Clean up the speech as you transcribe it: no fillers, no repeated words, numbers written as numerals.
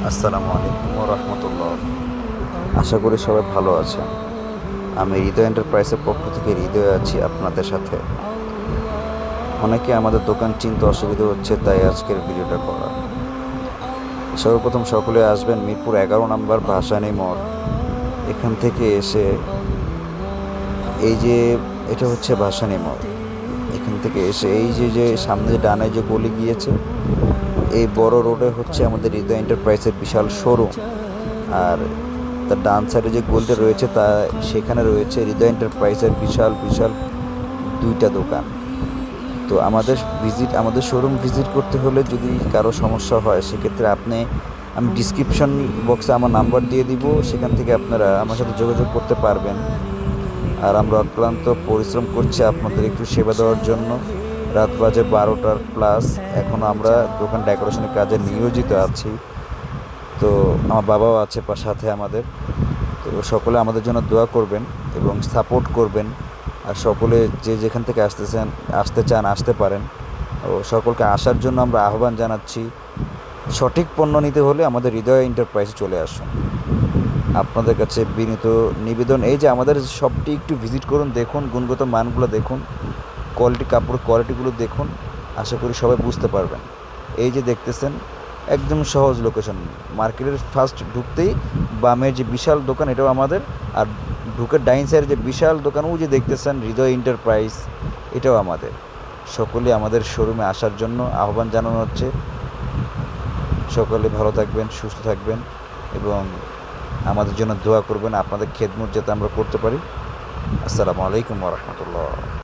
আসসালামু আলাইকুম রহমতুল্লাহ। আশা করি সবাই ভালো আছেন। আমি হৃদয় এন্টারপ্রাইজের পক্ষ থেকে হৃদয় আছি আপনাদের সাথে। অনেকে আমাদের দোকান চিনতে অসুবিধা হচ্ছে, তাই আজকের ভিডিওটা করা। সর্বপ্রথম সকলে আসবেন মিরপুর 11 নম্বর ভাসানী মোড়। এখান থেকে এসে এই যে এটা হচ্ছে ভাসানী মোড়। এখান থেকে এসে এই যে যে সামনে যে ডানে যে গলি গিয়েছে, এই বড় রোডে হচ্ছে আমাদের হৃদয় এন্টারপ্রাইজের বিশাল শোরুম। আর তার ডান সাইডে যে গলিটা রয়েছে সেখানে রয়েছে হৃদয় এন্টারপ্রাইজের বিশাল বিশাল দুইটা দোকান। তো আমাদের শোরুম ভিজিট করতে হলে যদি কারো সমস্যা হয়, সেক্ষেত্রে আমি ডিসক্রিপশন বক্সে আমার নাম্বার দিয়ে দিব, সেখান থেকে আপনারা আমার সাথে যোগাযোগ করতে পারবেন। আর আমরা অক্লান্ত পরিশ্রম করছি আপনাদের একটু সেবা দেওয়ার জন্য। রাত বাজে 12টার প্লাস, এখনও আমরা দোকান ডেকোরেশনের কাজে নিয়োজিত আছি। তো আমার বাবাও আছে সাথে আমাদের। তো সকলে আমাদের জন্য দোয়া করবেন এবং সাপোর্ট করবেন। আর সকলে যে যেখান থেকে আসতে চান আসতে পারেন। ও সকলকে আসার জন্য আমরা আহ্বান জানাচ্ছি। সঠিক পণ্য নিতে হলে আমাদের হৃদয় এন্টারপ্রাইজে চলে আসুন। আপনাদের কাছে বিনীত নিবেদন এই যে আমাদের শপটি একটু ভিজিট করুন, দেখুন গুণগত মানগুলো দেখুন, কাপড়ের কোয়ালিটিগুলো দেখুন। আশা করি সবাই বুঝতে পারবেন। এই যে দেখতেছেন, একদম সহজ লোকেশন। মার্কেটের ফার্স্ট ঢুকতেই বামের যে বিশাল দোকান, এটাও আমাদের। আর ঢুকের ডাইন সাইডের যে বিশাল দোকান যে দেখতেছেন হৃদয় এন্টারপ্রাইজ, এটাও আমাদের। সকলে আমাদের শোরুমে আসার জন্য আহ্বান জানানো হচ্ছে। সকলে ভালো থাকবেন, সুস্থ থাকবেন এবং আমাদের জন্য দোয়া করবেন, আপনাদের খেদমত যাতে আমরা করতে পারি। আসসালামু আলাইকুম রহমতুল্লাহ।